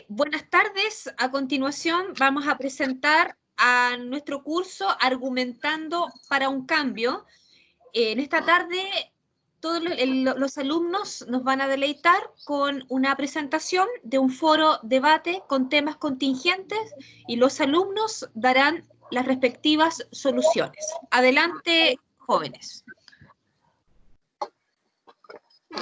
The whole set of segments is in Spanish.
Buenas tardes. A continuación vamos a presentar a nuestro curso Argumentando para un Cambio. En esta tarde todos los alumnos nos van a deleitar con una presentación de un foro debate con temas contingentes y los alumnos darán las respectivas soluciones. Adelante, jóvenes.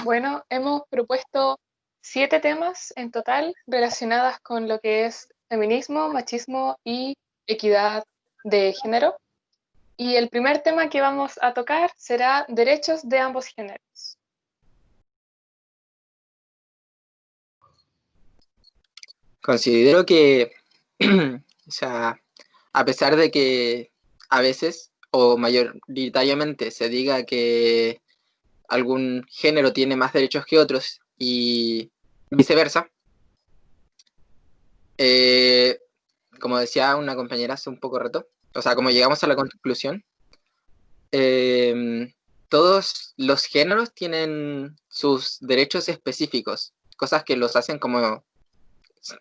Bueno, hemos propuesto 7 temas en total relacionados con lo que es feminismo, machismo y equidad de género. Y el primer tema que vamos a tocar será derechos de ambos géneros. Considero que, o sea, a pesar de que a veces o mayoritariamente se diga que algún género tiene más derechos que otros y viceversa, como decía una compañera hace un poco rato, o sea, como llegamos a la conclusión, todos los géneros tienen sus derechos específicos, cosas que los hacen como...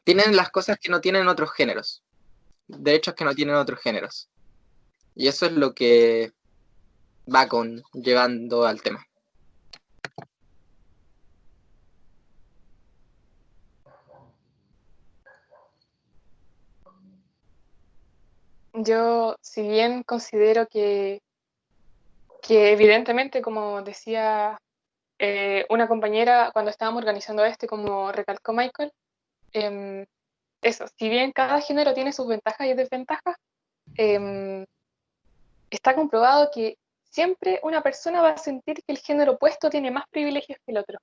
Tienen las cosas que no tienen otros géneros, derechos que no tienen otros géneros. Y eso es lo que va llevando al tema. Yo, si bien considero que evidentemente, como decía una compañera cuando estábamos organizando como recalcó Michael, eso, si bien cada género tiene sus ventajas y desventajas, está comprobado que siempre una persona va a sentir que el género opuesto tiene más privilegios que el otro.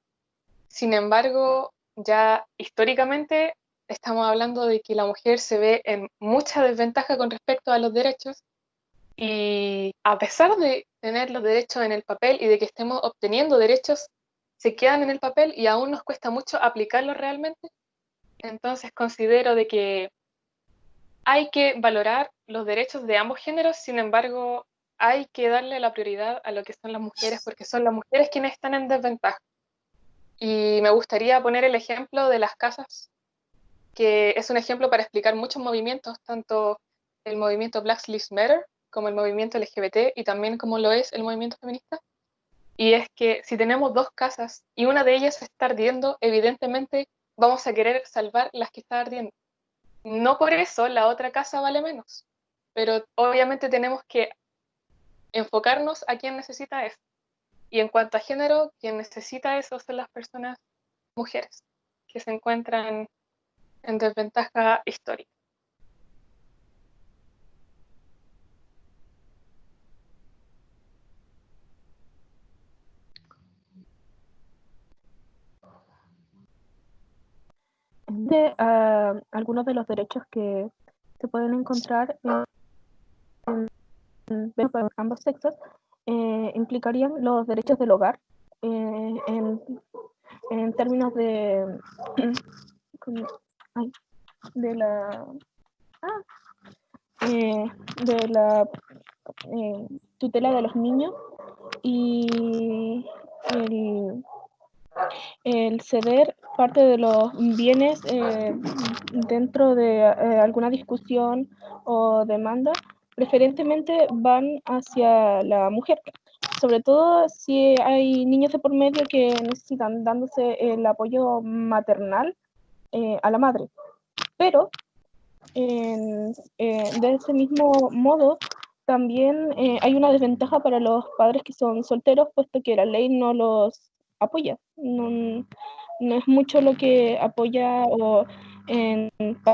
Sin embargo, ya históricamente estamos hablando de que la mujer se ve en mucha desventaja con respecto a los derechos, y a pesar de tener los derechos en el papel y de que estemos obteniendo derechos, se quedan en el papel y aún nos cuesta mucho aplicarlos realmente. Entonces considero de que hay que valorar los derechos de ambos géneros. Sin embargo, hay que darle la prioridad a lo que son las mujeres, porque son las mujeres quienes están en desventaja. Y me gustaría poner el ejemplo de las casas, que es un ejemplo para explicar muchos movimientos, tanto el movimiento Black Lives Matter como el movimiento LGBT y también como lo es el movimiento feminista. Y es que si tenemos 2 casas y una de ellas está ardiendo, evidentemente vamos a querer salvar las que están ardiendo. No por eso la otra casa vale menos, pero obviamente tenemos que enfocarnos a quien necesita eso. Y en cuanto a género, quien necesita eso son las personas mujeres, que se encuentran en desventaja histórica. Algunos de los derechos que se pueden encontrar en ambos sexos implicarían los derechos del hogar en términos de la de la tutela de los niños y el ceder parte de los bienes dentro de alguna discusión o demanda, preferentemente van hacia la mujer, sobre todo si hay niños de por medio que necesitan dándose el apoyo maternal a la madre. Pero de ese mismo modo también hay una desventaja para los padres que son solteros, puesto que la ley no los apoya. No es mucho lo que apoya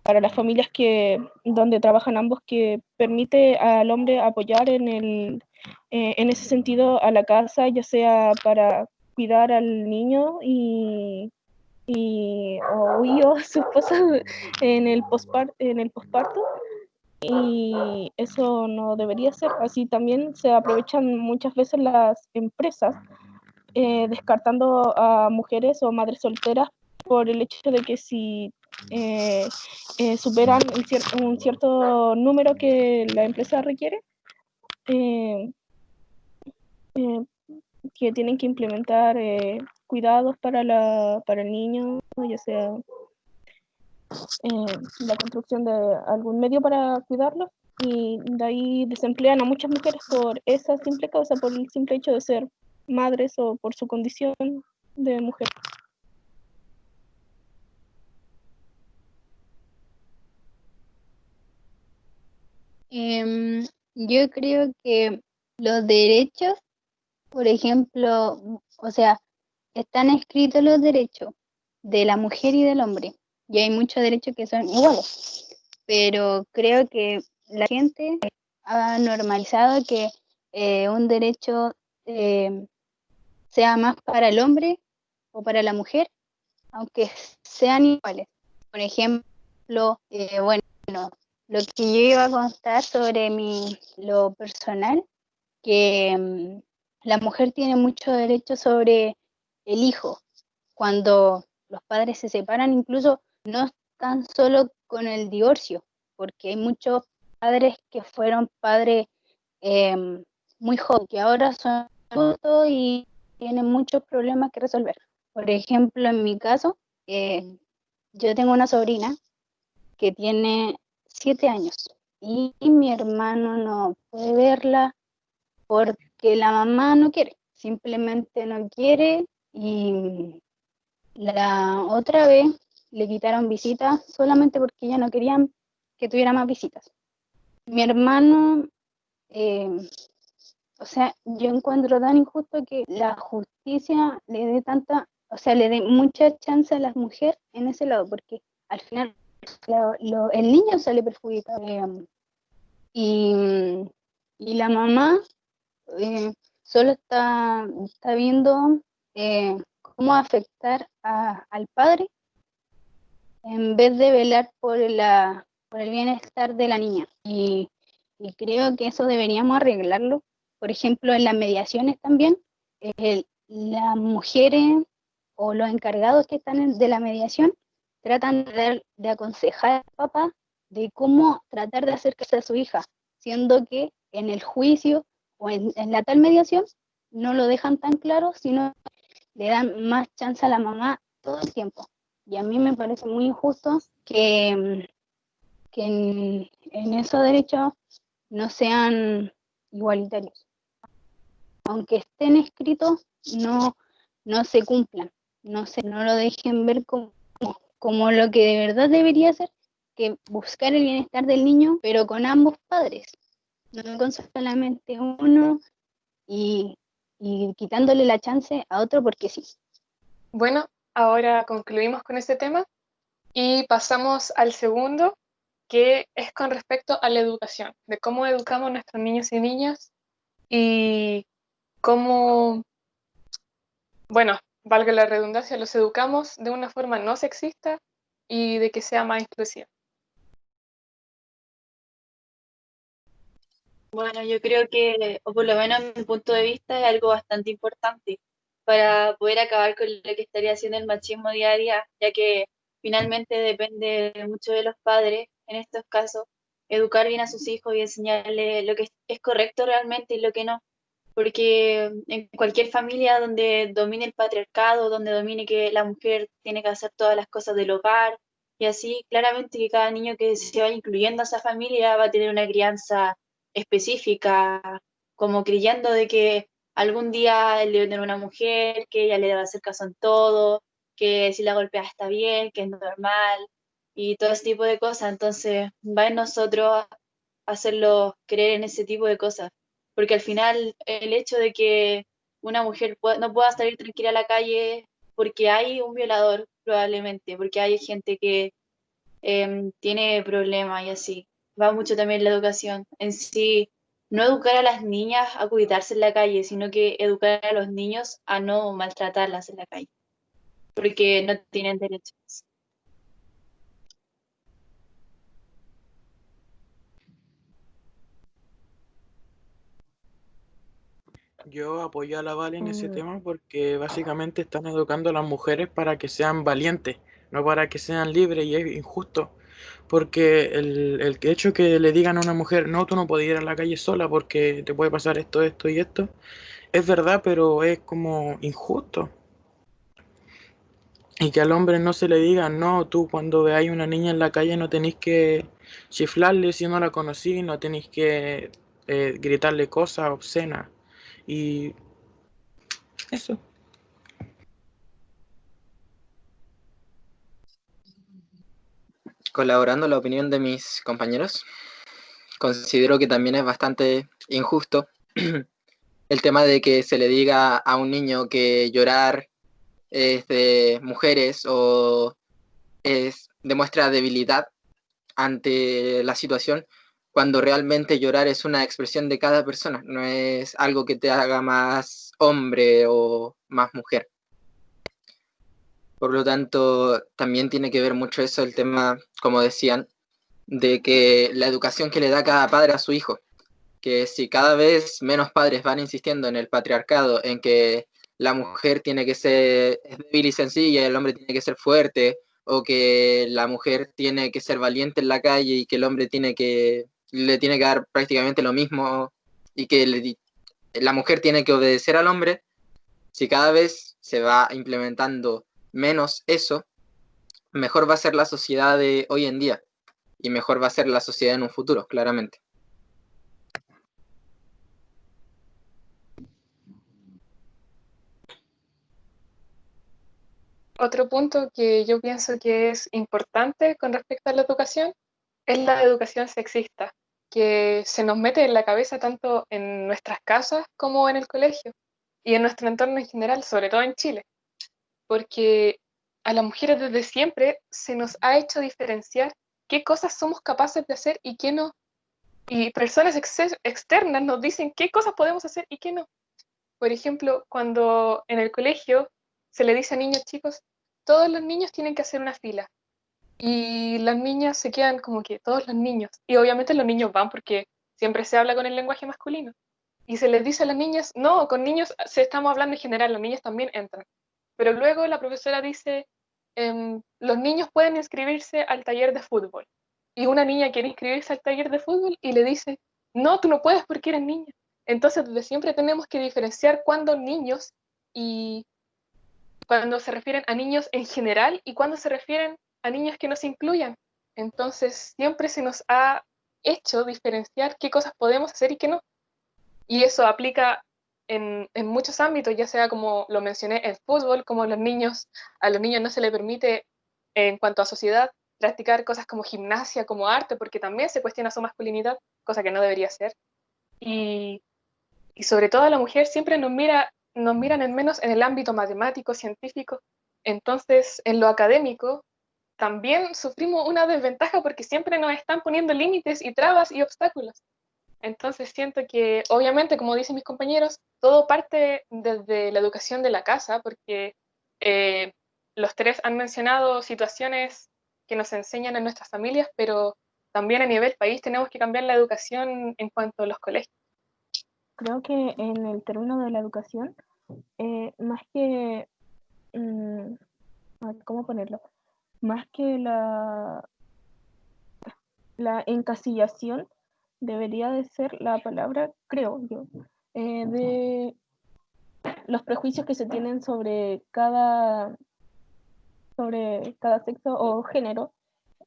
para las familias donde trabajan ambos, que permite al hombre apoyar en ese sentido a la casa, ya sea para cuidar al niño o a su esposa en el posparto, y eso no debería ser así. También se aprovechan muchas veces las empresas descartando a mujeres o madres solteras por el hecho de que si superan un cierto número que la empresa requiere, que tienen que implementar cuidados para el niño, ya sea la construcción de algún medio para cuidarlos, y de ahí desemplean a muchas mujeres por esa simple causa, por el simple hecho de ser madres o por su condición de mujer. Yo creo que los derechos, por ejemplo, o sea, están escritos los derechos de la mujer y del hombre, y hay muchos derechos que son iguales, pero creo que la gente ha normalizado que un derecho sea más para el hombre o para la mujer, aunque sean iguales. Por ejemplo, bueno, lo que yo iba a contar sobre lo personal, que la mujer tiene mucho derecho sobre el hijo. Cuando los padres se separan, incluso no tan solo con el divorcio, porque hay muchos padres que fueron padres muy jóvenes, que ahora son adultos y tienen muchos problemas que resolver. Por ejemplo, en mi caso, yo tengo una sobrina que tiene 7 años y mi hermano no puede verla porque la mamá no quiere, simplemente no quiere, y la otra vez le quitaron visitas solamente porque ya no querían que tuviera más visitas. Mi hermano, eh, o sea, yo encuentro tan injusto que la justicia le dé tanta, o sea, le dé mucha chance a las mujeres en ese lado, porque al final el niño sale perjudicado. Y, y la mamá solo está viendo cómo afectar al padre en vez de velar por el bienestar de la niña. Y creo que eso deberíamos arreglarlo. Por ejemplo, en las mediaciones también, las mujeres o los encargados que están de la mediación tratan de aconsejar al papá de cómo tratar de acercarse a su hija, siendo que en el juicio o en la tal mediación no lo dejan tan claro, sino le dan más chance a la mamá todo el tiempo. Y a mí me parece muy injusto que en esos derechos no sean igualitarios. Aunque estén escritos, no se cumplan, no lo dejen ver como lo que de verdad debería ser, que buscar el bienestar del niño, pero con ambos padres, no con solamente uno y quitándole la chance a otro porque sí. Bueno, ahora concluimos con este tema y pasamos al segundo, que es con respecto a la educación, de cómo educamos a nuestros niños y niñas y cómo, bueno, valga la redundancia, los educamos de una forma no sexista y de que sea más inclusiva. Bueno, yo creo que, o por lo menos en mi punto de vista, es algo bastante importante para poder acabar con lo que estaría haciendo el machismo día a día, ya que finalmente depende mucho de los padres, en estos casos, educar bien a sus hijos y enseñarles lo que es correcto realmente y lo que no. Porque en cualquier familia donde domine el patriarcado, donde domine que la mujer tiene que hacer todas las cosas del hogar, y así, claramente que cada niño que se vaya incluyendo a esa familia va a tener una crianza específica, como creyendo de que algún día él debe tener una mujer, que ella le debe hacer caso en todo, que si la golpea está bien, que es normal, y todo ese tipo de cosas. Entonces, va en nosotros hacerlo creer en ese tipo de cosas, porque al final el hecho de que una mujer no pueda salir tranquila a la calle porque hay un violador, probablemente, porque hay gente que tiene problemas y así. Va mucho también la educación en sí, no educar a las niñas a cuidarse en la calle, sino que educar a los niños a no maltratarlas en la calle, porque no tienen derechos. Yo apoyo a la Vale en ese tema porque básicamente están educando a las mujeres para que sean valientes, no para que sean libres, y es injusto. Porque el hecho que le digan a una mujer, no, tú no puedes ir a la calle sola porque te puede pasar esto, esto y esto, es verdad, pero es como injusto. Y que al hombre no se le diga, no, tú cuando veáis una niña en la calle no tenéis que chiflarle si no la conocí, no tenéis que gritarle cosas obscenas. Y eso. Colaborando la opinión de mis compañeros, considero que también es bastante injusto el tema de que se le diga a un niño que llorar es de mujeres o demuestra debilidad ante la situación, cuando realmente llorar es una expresión de cada persona, no es algo que te haga más hombre o más mujer. Por lo tanto, también tiene que ver mucho eso, el tema, como decían, de que la educación que le da cada padre a su hijo, que si cada vez menos padres van insistiendo en el patriarcado, en que la mujer tiene que ser débil y sencilla, el hombre tiene que ser fuerte, o que la mujer tiene que ser valiente en la calle y que el hombre le tiene que dar prácticamente lo mismo y que la mujer tiene que obedecer al hombre, si cada vez se va implementando menos eso, mejor va a ser la sociedad de hoy en día y mejor va a ser la sociedad en un futuro, claramente. Otro punto que yo pienso que es importante con respecto a la educación es la educación sexista, que se nos mete en la cabeza tanto en nuestras casas como en el colegio y en nuestro entorno en general, sobre todo en Chile, porque a las mujeres desde siempre se nos ha hecho diferenciar qué cosas somos capaces de hacer y qué no. Y personas externas nos dicen qué cosas podemos hacer y qué no. Por ejemplo, cuando en el colegio se le dice a niños chicos, todos los niños tienen que hacer una fila. Y las niñas se quedan como que todos los niños. Y obviamente los niños van porque siempre se habla con el lenguaje masculino. Y se les dice a las niñas, no, con niños se estamos hablando en general, los niños también entran. Pero luego la profesora dice, los niños pueden inscribirse al taller de fútbol. Y una niña quiere inscribirse al taller de fútbol y le dice, no, tú no puedes porque eres niña. Entonces, desde siempre tenemos que diferenciar cuándo niños y cuando se refieren a niños en general y cuando se refieren a niños que no se incluyan. Entonces, siempre se nos ha hecho diferenciar qué cosas podemos hacer y qué no. Y eso aplica en muchos ámbitos, ya sea como lo mencioné en fútbol, como a los niños no se les permite en cuanto a sociedad practicar cosas como gimnasia, como arte, porque también se cuestiona su masculinidad, cosa que no debería ser. Y, y sobre todo a la mujer siempre nos miran en menos en el ámbito matemático, científico. Entonces, en lo académico, también sufrimos una desventaja porque siempre nos están poniendo límites y trabas y obstáculos. Entonces siento que, obviamente, como dicen mis compañeros, todo parte desde la educación de la casa, porque eh, los tres han mencionado situaciones que nos enseñan en nuestras familias, pero también a nivel país tenemos que cambiar la educación en cuanto a los colegios. Creo que en el término de la educación, más que, ¿cómo ponerlo? Más que la encasillación, debería de ser la palabra, creo yo, de los prejuicios que se tienen sobre cada sexo o género,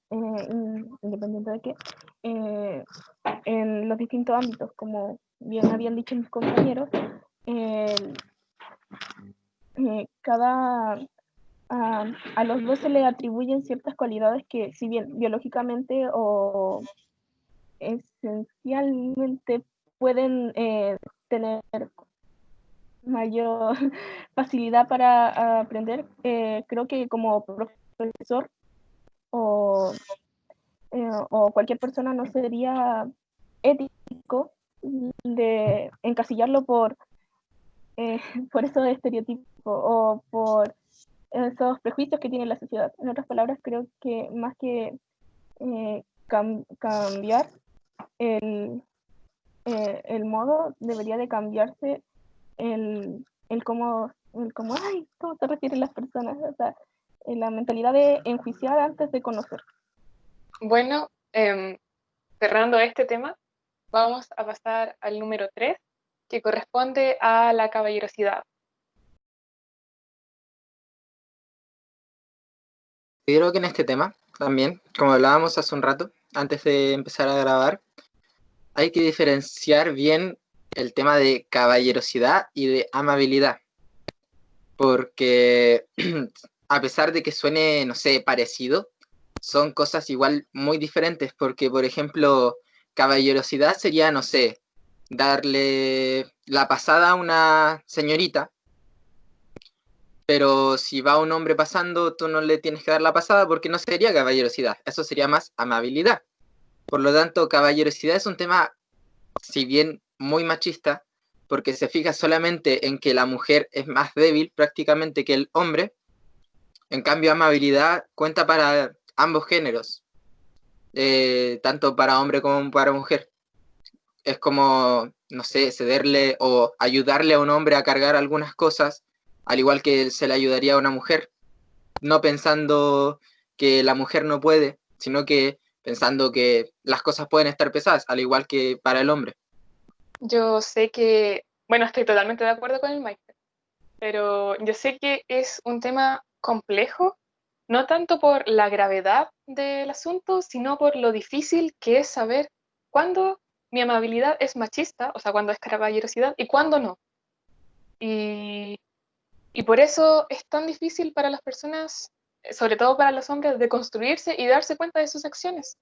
independiente de qué, en los distintos ámbitos, como bien habían dicho mis compañeros, cada a los dos se le atribuyen ciertas cualidades que, si bien biológicamente o esencialmente pueden tener mayor facilidad para aprender, creo que como profesor o, o cualquier persona no sería ético de encasillarlo por esos estereotipos o por esos prejuicios que tiene la sociedad. En otras palabras, creo que más que cambiar el modo, debería de cambiarse ay, ¿cómo se refieren las personas? O sea, la mentalidad de enjuiciar antes de conocer. Bueno, cerrando este tema, vamos a pasar al número 3, que corresponde a la caballerosidad. considero que en este tema también, como hablábamos hace un rato, antes de empezar a grabar, hay que diferenciar bien el tema de caballerosidad y de amabilidad. Porque a pesar de que suene, no sé, parecido, son cosas igual muy diferentes. Porque, por ejemplo, caballerosidad sería, no sé, darle la pasada a una señorita, pero si va un hombre pasando, tú no le tienes que dar la pasada porque no sería caballerosidad, eso sería más amabilidad. Por lo tanto, caballerosidad es un tema, si bien muy machista, porque se fija solamente en que la mujer es más débil prácticamente que el hombre. En cambio, amabilidad cuenta para ambos géneros, tanto para hombre como para mujer. Es como, no sé, cederle o ayudarle a un hombre a cargar algunas cosas, al igual que se le ayudaría a una mujer, no pensando que la mujer no puede, sino que pensando que las cosas pueden estar pesadas, al igual que para el hombre. Yo sé que, bueno, estoy totalmente de acuerdo con el Michael, pero yo sé que es un tema complejo, no tanto por la gravedad del asunto, sino por lo difícil que es saber cuándo mi amabilidad es machista, o sea, cuándo es caballerosidad y cuándo no. Y, y por eso es tan difícil para las personas, sobre todo para los hombres, de construirse y darse cuenta de sus acciones.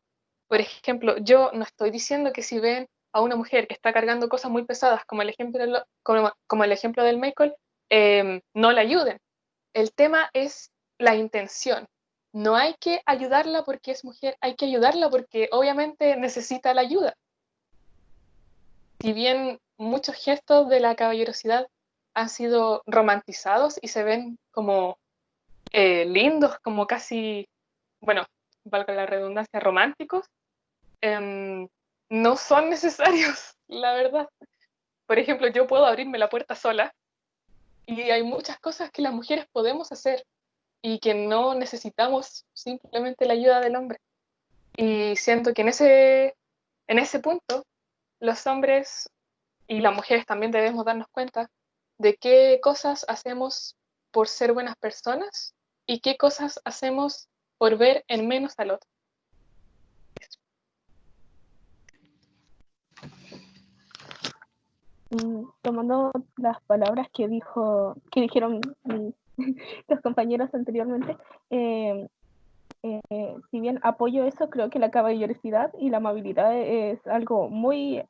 Por ejemplo, yo no estoy diciendo que si ven a una mujer que está cargando cosas muy pesadas, como el ejemplo, como el ejemplo del Michael, no la ayuden. El tema es la intención. No hay que ayudarla porque es mujer, hay que ayudarla porque obviamente necesita la ayuda. Si bien muchos gestos de la caballerosidad han sido romantizados y se ven como lindos, como casi, bueno, valga la redundancia, románticos, no son necesarios, la verdad. Por ejemplo, yo puedo abrirme la puerta sola y hay muchas cosas que las mujeres podemos hacer y que no necesitamos simplemente la ayuda del hombre. Y siento que en ese punto los hombres y las mujeres también debemos darnos cuenta de qué cosas hacemos por ser buenas personas y qué cosas hacemos por ver en menos al otro. Tomando las palabras que dijeron los compañeros anteriormente, si bien apoyo eso, creo que la caballerosidad y la amabilidad es algo muy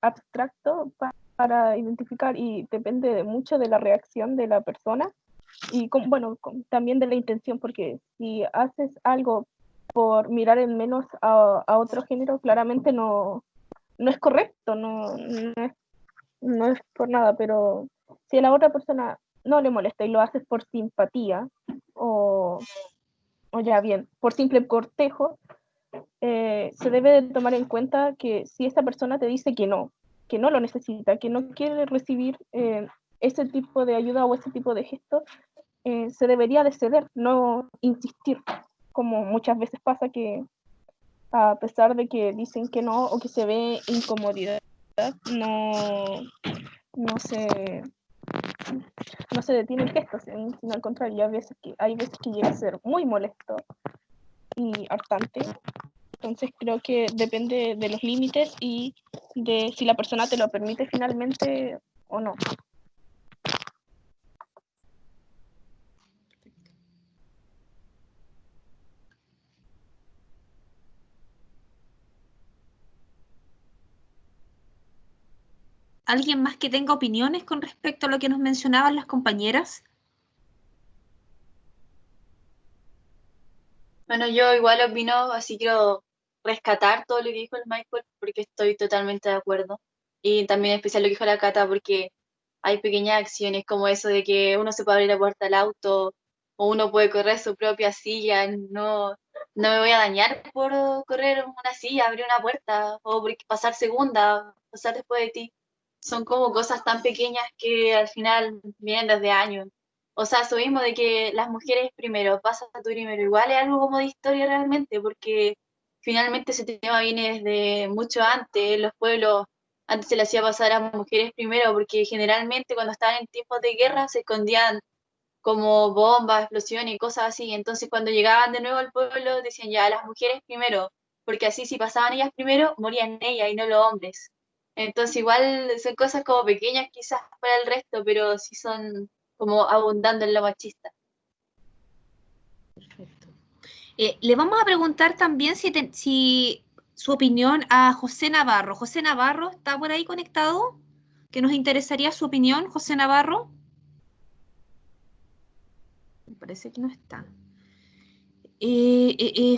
abstracto para identificar y depende mucho de la reacción de la persona y bueno, también de la intención, porque si haces algo por mirar en menos a otro género, claramente no es correcto, no es por nada, pero si a la otra persona no le molesta y lo haces por simpatía o ya bien, por simple cortejo, se debe de tomar en cuenta que si esta persona te dice que no lo necesita, que no quiere recibir ese tipo de ayuda o ese tipo de gesto, se debería de ceder, no insistir, como muchas veces pasa que a pesar de que dicen que no o que se ve incomodidad, no, no se no se detiene el gesto, sino al contrario, hay veces que llega a ser muy molesto y hartante. Entonces creo que depende de los límites y de si la persona te lo permite finalmente o no. ¿Alguien más que tenga opiniones con respecto a lo que nos mencionaban las compañeras? Bueno, yo igual opino, así quiero rescatar todo lo que dijo el Michael porque estoy totalmente de acuerdo. Y también en especial lo que dijo la Cata porque hay pequeñas acciones como eso de que uno se puede abrir la puerta del auto o uno puede correr su propia silla. No, no me voy a dañar por correr una silla, abrir una puerta o por pasar segunda, pasar después de ti. Son como cosas tan pequeñas que al final vienen desde años. O sea, eso mismo de que las mujeres primero, pasa tú primero, igual es algo como de historia realmente, porque finalmente ese tema viene desde mucho antes. Los pueblos antes se le hacía pasar a mujeres primero, porque generalmente cuando estaban en tiempos de guerra se escondían como bombas, explosiones y cosas así. Entonces cuando llegaban de nuevo al pueblo decían ya las mujeres primero, porque así si pasaban ellas primero, morían ellas y no los hombres. Entonces igual son cosas como pequeñas quizás para el resto, pero sí son como abundando en lo machista. Perfecto. Le vamos a preguntar también si su opinión a José Navarro. José Navarro, ¿está por ahí conectado? ¿Que nos interesaría su opinión, José Navarro? Me parece que no está.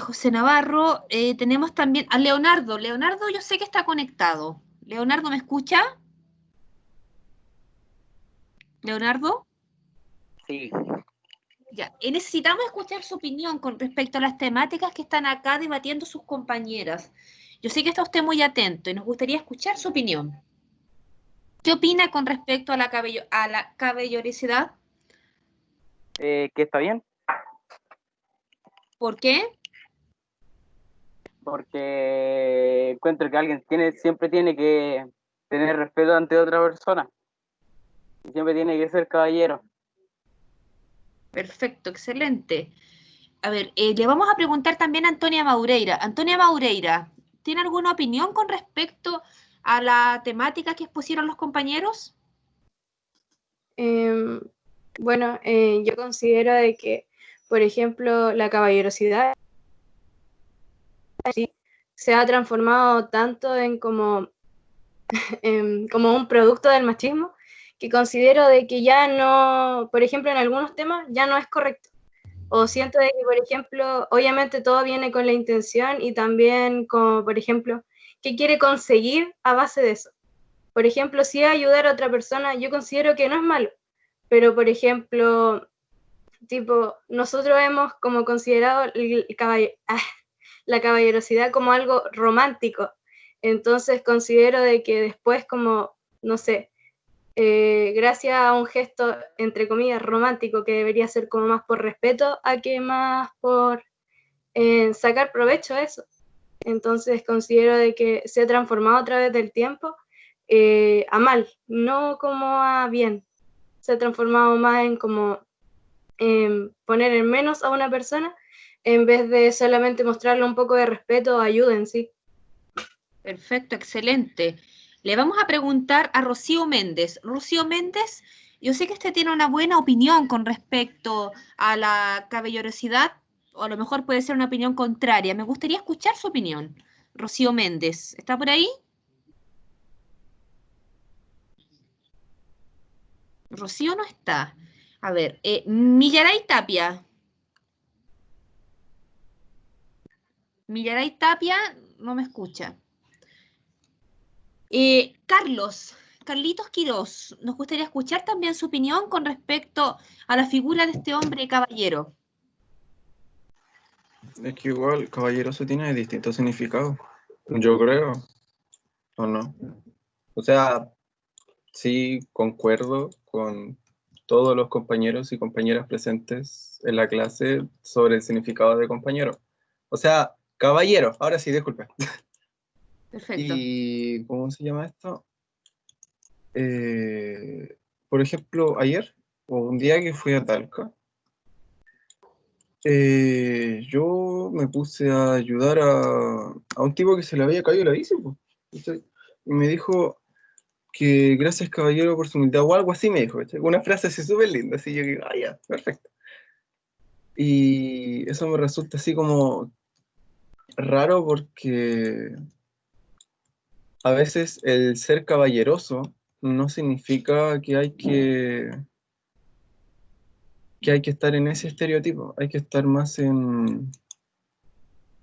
José Navarro, tenemos también a Leonardo. Leonardo, yo sé que está conectado. Leonardo, ¿me escucha? Leonardo. Sí, Ya, necesitamos escuchar su opinión con respecto a las temáticas que están acá debatiendo sus compañeras. Yo sé que está usted muy atento y nos gustaría escuchar su opinión. ¿Qué opina con respecto a a la caballerosidad? que está bien, ¿Por qué? porque encuentro que alguien siempre tiene que tener respeto ante otra persona, y siempre tiene que ser caballero. Perfecto, excelente. A ver, le vamos a preguntar también a Antonia Maureira. Antonia Maureira, ¿tiene alguna opinión con respecto a la temática que expusieron los compañeros? Em, bueno, yo considero de que, por ejemplo, la caballerosidad sí, se ha transformado tanto en como, como un producto del machismo, que considero de que ya no, por ejemplo, en algunos temas ya no es correcto. O siento de que, por ejemplo, obviamente todo viene con la intención y también como, por ejemplo, qué quiere conseguir a base de eso. Por ejemplo, si es ayudar a otra persona, yo considero que no es malo, pero por ejemplo, tipo, nosotros hemos como considerado la caballerosidad como algo romántico, entonces considero de que después como, no sé, gracias a un gesto, entre comillas, romántico, que debería ser como más por respeto a que más por sacar provecho a eso. Entonces considero de que se ha transformado a través del tiempo a mal, no como a bien. Se ha transformado más en como poner en menos a una persona en vez de solamente mostrarle un poco de respeto o ayuda en sí. Perfecto, excelente. Le vamos a preguntar a Rocío Méndez. Rocío Méndez, yo sé que usted tiene una buena opinión con respecto a la caballerosidad, o a lo mejor puede ser una opinión contraria. Me gustaría escuchar su opinión. Rocío Méndez, ¿está por ahí? Rocío no está. A ver, Millaray Tapia. Millaray Tapia no me escucha. Carlitos Quirós, nos gustaría escuchar también su opinión con respecto a la figura de este hombre caballero. Es que igual caballeroso tiene distintos significados, yo creo, ¿o no? O sea, sí concuerdo con todos los compañeros y compañeras presentes en la clase sobre el significado de compañero. O sea, caballero, ahora sí, disculpe. Perfecto. ¿Y cómo se llama esto? Por ejemplo, ayer, o un día que fui a Talca, yo me puse a ayudar a un tipo que se le había caído la bici, po. ¿Cachai? Y me dijo que gracias caballero por su humildad, o algo así me dijo, ¿cachai? Una frase así súper linda, así yo digo, ah, ya, perfecto. Y eso me resulta así como raro porque a veces el ser caballeroso no significa que hay que estar en ese estereotipo, hay que estar más en...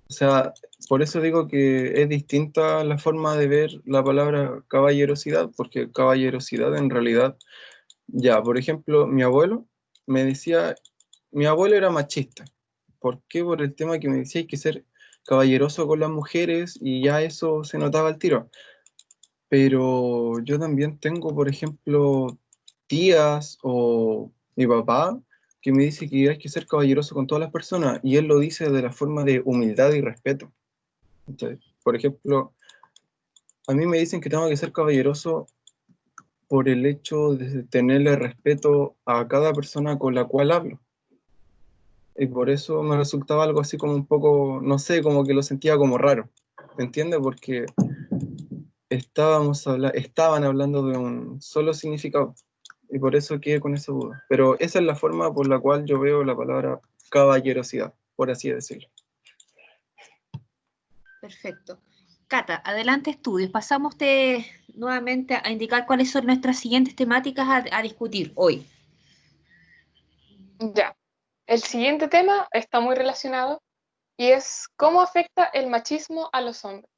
O sea, por eso digo que es distinta la forma de ver la palabra caballerosidad, porque caballerosidad en realidad, ya, por ejemplo, mi abuelo me decía, mi abuelo era machista. ¿Por qué? Por el tema que me decía hay que ser caballeroso con las mujeres y ya eso se notaba al tiro. Pero yo también tengo, por ejemplo, tías o mi papá que me dice que hay que ser caballeroso con todas las personas y él lo dice de la forma de humildad y respeto. Entonces, por ejemplo, a mí me dicen que tengo que ser caballeroso por el hecho de tenerle respeto a cada persona con la cual hablo. Y por eso me resultaba algo así como un poco, no sé, como que lo sentía como raro, ¿me entiendes? Porque estaban hablando de un solo significado, y por eso quedé con esa duda. Pero esa es la forma por la cual yo veo la palabra caballerosidad, por así decirlo. Perfecto. Cata, adelante estudios. Pasamos nuevamente a indicar cuáles son nuestras siguientes temáticas a discutir hoy. Ya. El siguiente tema está muy relacionado y es cómo afecta el machismo a los hombres.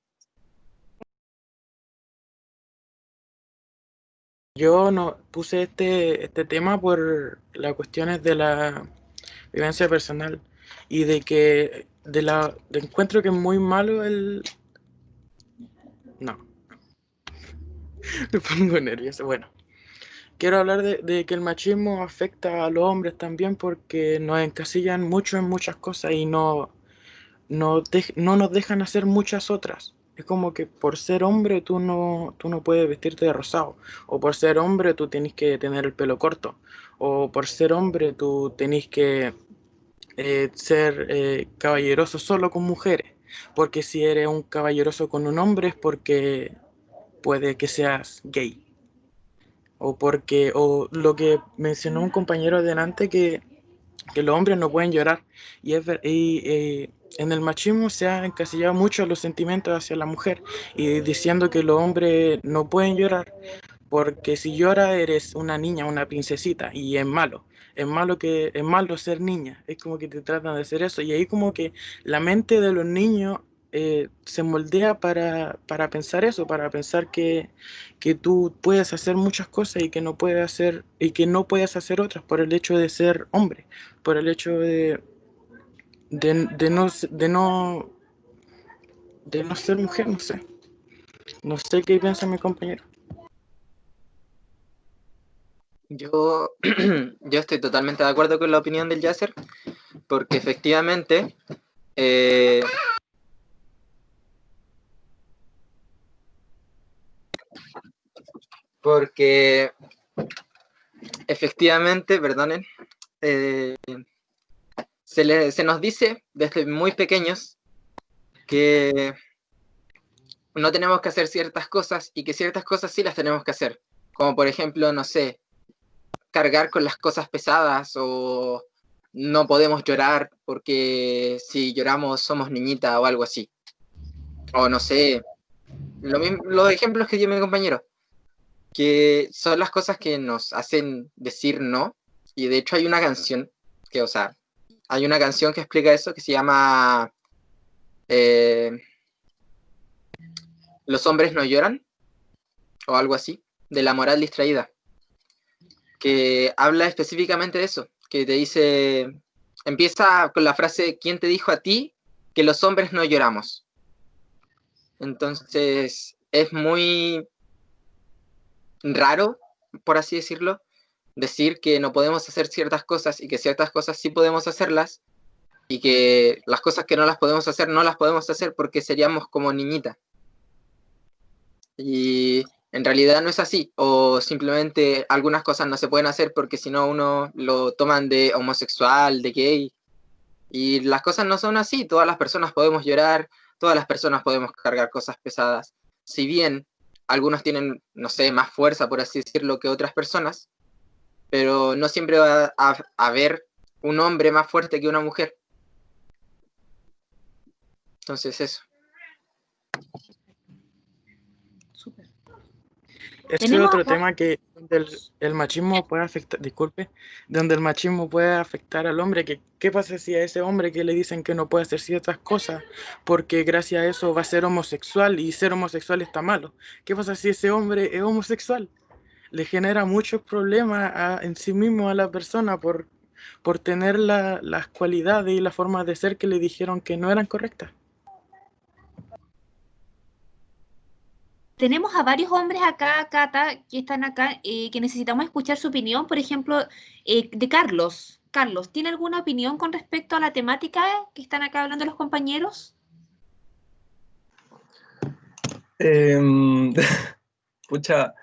Yo no puse este tema por las cuestiones de la vivencia personal y de que encuentro que es muy malo no, me pongo nervioso. Bueno, quiero hablar de que el machismo afecta a los hombres también porque nos encasillan mucho en muchas cosas y no nos dejan hacer muchas otras. Es como que por ser hombre tú no puedes vestirte de rosado, o por ser hombre tú tenés que tener el pelo corto, o por ser hombre tú tenés que ser caballeroso solo con mujeres, porque si eres un caballeroso con un hombre es porque puede que seas gay, o lo que mencionó un compañero delante que los hombres no pueden llorar. En el machismo se ha encasillado mucho los sentimientos hacia la mujer y diciendo que los hombres no pueden llorar porque si llora eres una niña, una princesita y es malo. Es malo ser niña, es como que te tratan de hacer eso y ahí como que la mente de los niños se moldea para pensar eso, para pensar que tú puedes hacer muchas cosas y que no puedes hacer otras por el hecho de ser hombre, por el hecho de no ser mujer, no sé. No sé qué piensa mi compañero. Yo, yo estoy totalmente de acuerdo con la opinión del Yasser, porque efectivamente perdonen, se nos dice desde muy pequeños que no tenemos que hacer ciertas cosas y que ciertas cosas sí las tenemos que hacer. Como por ejemplo, no sé, cargar con las cosas pesadas o no podemos llorar porque si lloramos somos niñita o algo así. O no sé, los ejemplos que dio mi compañero, que son las cosas que nos hacen decir no. Y de hecho hay una canción que, o sea, hay una canción que explica eso que se llama Los hombres no lloran o algo así, de la moral distraída, que habla específicamente de eso, que te dice, empieza con la frase, ¿quién te dijo a ti que los hombres no lloramos? Entonces es muy raro, por así decirlo, decir que no podemos hacer ciertas cosas y que ciertas cosas sí podemos hacerlas y que las cosas que no las podemos hacer no las podemos hacer porque seríamos como niñita. Y en realidad no es así, o simplemente algunas cosas no se pueden hacer porque si no uno lo toman de homosexual, de gay, y las cosas no son así, todas las personas podemos llorar, todas las personas podemos cargar cosas pesadas, si bien algunos tienen, no sé, más fuerza, por así decirlo, que otras personas, pero no siempre va a haber un hombre más fuerte que una mujer. Entonces eso. Súper. Ese es Tenemos otro acá, tema que donde el machismo puede afectar, disculpe, donde el machismo puede afectar al hombre, que qué pasa si a ese hombre que le dicen que no puede hacer ciertas cosas porque gracias a eso va a ser homosexual y ser homosexual está malo. ¿Qué pasa si ese hombre es homosexual? Le genera muchos problemas en sí mismo a la persona por tener las cualidades y la forma de ser que le dijeron que no eran correctas. tenemos a varios hombres acá, Cata, que están acá, que necesitamos escuchar su opinión. Por ejemplo, de Carlos. Carlos, ¿tiene alguna opinión con respecto a la temática que están acá hablando los compañeros? Pucha,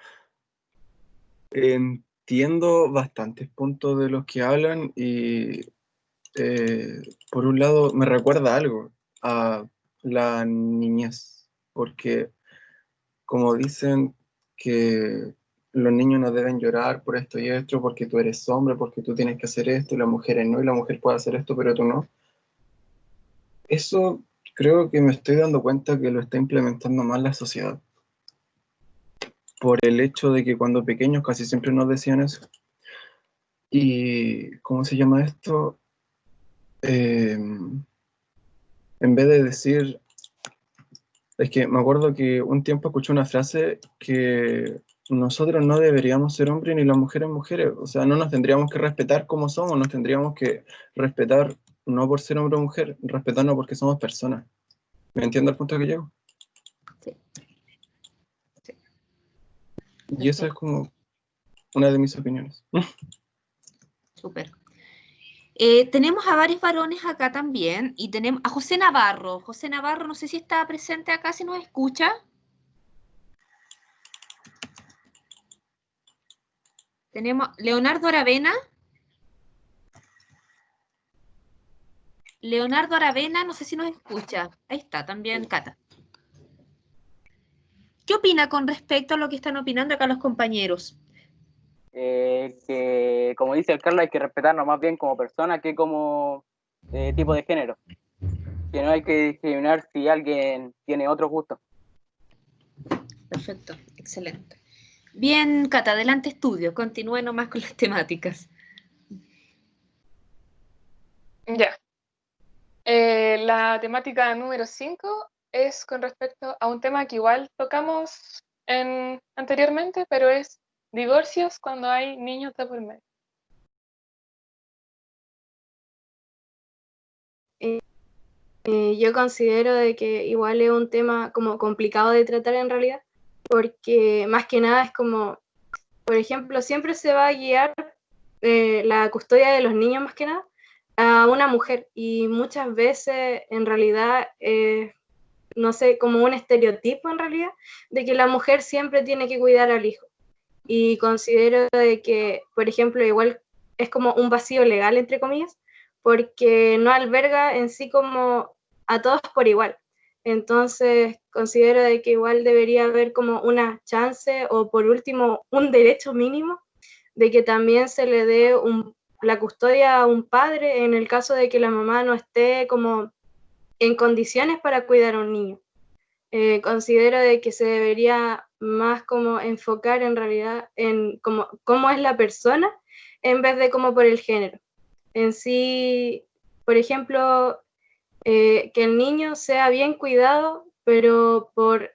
Entiendo bastantes puntos de los que hablan y por un lado me recuerda algo a la niñez, porque como dicen que los niños no deben llorar por esto y esto, porque tú eres hombre, porque tú tienes que hacer esto, y las mujeres no, y la mujer puede hacer esto, pero tú no. Eso creo que me estoy dando cuenta que lo está implementando mal la sociedad, por el hecho de que cuando pequeños casi siempre nos decían eso. Y, ¿cómo se llama esto? En vez de decir, es que me acuerdo que un tiempo escuché una frase que nosotros no deberíamos ser hombres ni las mujeres mujeres, o sea, no nos tendríamos que respetar como somos, nos tendríamos que respetar no por ser hombre o mujer, respetarnos porque somos personas. ¿Me entiendes el punto que llego? Sí. Sí. Y esa es como una de mis opiniones. Súper. Tenemos a varios varones acá también y tenemos a José Navarro. José Navarro, no sé si está presente acá, si nos escucha. Tenemos Leonardo Aravena. Leonardo Aravena, no sé si nos escucha. Ahí está, también Cata. ¿Qué opina con respecto a lo que están opinando acá los compañeros? Que, como dice el Carlos, hay que respetarnos más bien como persona que como tipo de género. Que no hay que discriminar si alguien tiene otro gusto. Perfecto, excelente. Bien, Cata, adelante estudio. Continúe nomás con las temáticas. Ya. La temática número 5 es con respecto a un tema que igual tocamos anteriormente, pero es divorcios cuando hay niños de por medio. Yo considero de que igual es un tema como complicado de tratar en realidad, porque más que nada es como, por ejemplo, siempre se va a guiar la custodia de los niños más que nada a una mujer y muchas veces en realidad, no sé, como un estereotipo en realidad, de que la mujer siempre tiene que cuidar al hijo. Y considero de que, por ejemplo, igual es como un vacío legal, entre comillas, porque no alberga en sí como a todos por igual. Entonces, considero de que igual debería haber como una chance o por último un derecho mínimo de que también se le dé la custodia a un padre en el caso de que la mamá no esté como en condiciones para cuidar a un niño. Considero de que se debería más como enfocar en realidad en cómo es la persona en vez de como por el género. En sí, por ejemplo, que el niño sea bien cuidado, pero por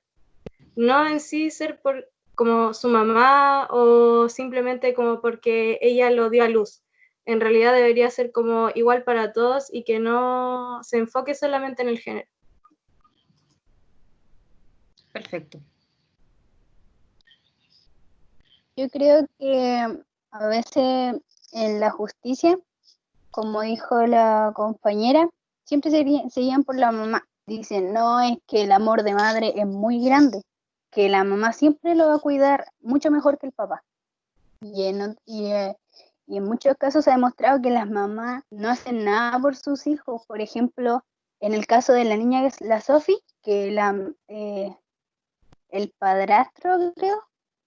no en sí ser por como su mamá o simplemente como porque ella lo dio a luz. En realidad debería ser como igual para todos y que no se enfoque solamente en el género. Perfecto. Yo creo que a veces en la justicia, como dijo la compañera, siempre se guían por la mamá. Dicen, no, es que el amor de madre es muy grande, que la mamá siempre lo va a cuidar mucho mejor que el papá. Y en muchos casos se ha demostrado que las mamás no hacen nada por sus hijos. Por ejemplo, en el caso de la niña, la Sophie, que el padrastro, creo,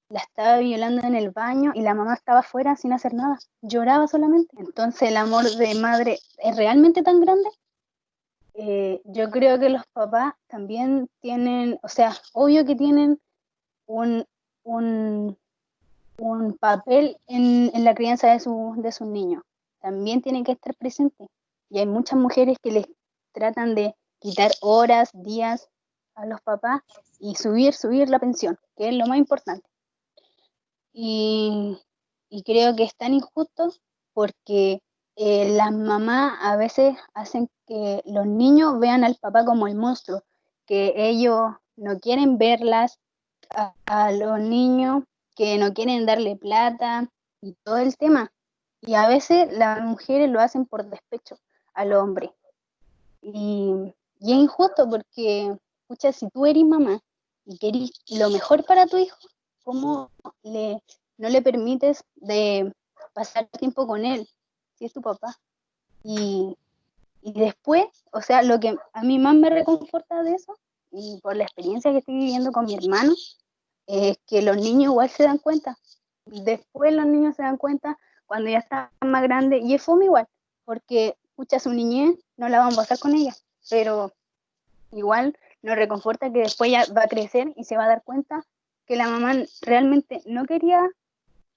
la estaba violando en el baño y la mamá estaba afuera sin hacer nada, lloraba solamente. Entonces el amor de madre es realmente tan grande. Yo creo que los papás también tienen, o sea, obvio que tienen un, un, un papel en la crianza de sus niños. También tienen que estar presentes. Y hay muchas mujeres que les tratan de quitar horas, días a los papás y subir la pensión, que es lo más importante. Y creo que es tan injusto porque las mamás a veces hacen que los niños vean al papá como el monstruo, que ellos no quieren verlas a los niños, que no quieren darle plata y todo el tema. Y a veces las mujeres lo hacen por despecho al hombre. Y es injusto porque, escucha, si tú eres mamá y querís lo mejor para tu hijo, ¿cómo no le permites de pasar tiempo con él, si es tu papá. Y después, o sea, lo que a mí más me reconforta de eso, y por la experiencia que estoy viviendo con mi hermano, es que los niños igual se dan cuenta. Después los niños se dan cuenta cuando ya están más grandes, y es fome igual, porque escucha su niñez, no la van a pasar con ella, pero igual nos reconforta que después ya va a crecer y se va a dar cuenta que la mamá realmente no quería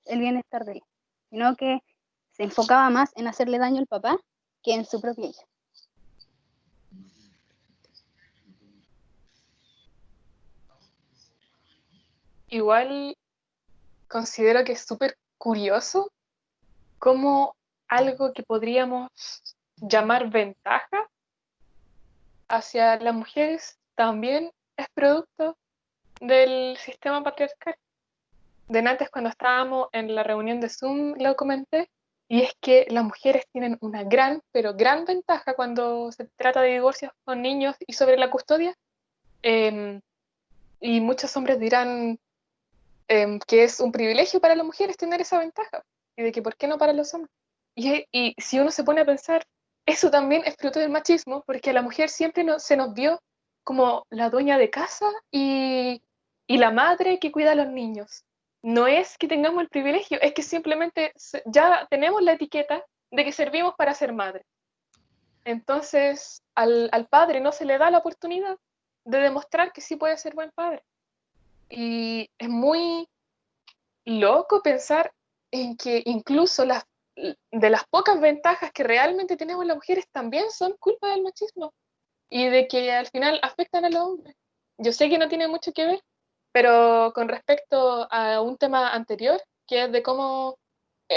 el bienestar de él, sino que se enfocaba más en hacerle daño al papá que en su propia hija. Igual considero que es súper curioso cómo algo que podríamos llamar ventaja hacia las mujeres también es producto del sistema patriarcal. De antes, cuando estábamos en la reunión de Zoom, lo comenté, y es que las mujeres tienen una gran, pero gran ventaja cuando se trata de divorcios con niños y sobre la custodia. Y muchos hombres dirán que es un privilegio para las mujeres tener esa ventaja, y de que por qué no para los hombres. Y si uno se pone a pensar, eso también es fruto del machismo, porque a la mujer siempre se nos vio como la dueña de casa y la madre que cuida a los niños. No es que tengamos el privilegio, es que simplemente ya tenemos la etiqueta de que servimos para ser madre. Entonces, al padre no se le da la oportunidad de demostrar que sí puede ser buen padre. Y es muy loco pensar en que incluso de las pocas ventajas que realmente tenemos las mujeres también son culpa del machismo y de que al final afectan a los hombres. Yo sé que no tiene mucho que ver, pero con respecto a un tema anterior, que es de cómo,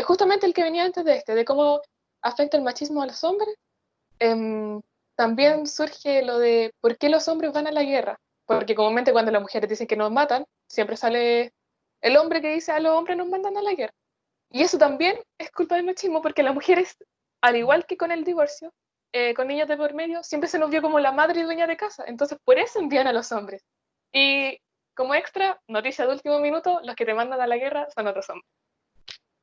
justamente el que venía antes de cómo afecta el machismo a los hombres, también surge lo de por qué los hombres van a la guerra. Porque comúnmente cuando las mujeres dicen que nos matan, siempre sale el hombre que dice a los hombres nos mandan a la guerra. Y eso también es culpa del machismo, porque las mujeres, al igual que con el divorcio, con niños de por medio, siempre se nos vio como la madre y dueña de casa. Entonces, por eso envían a los hombres. Y como extra, noticia de último minuto, los que te mandan a la guerra son otros hombres.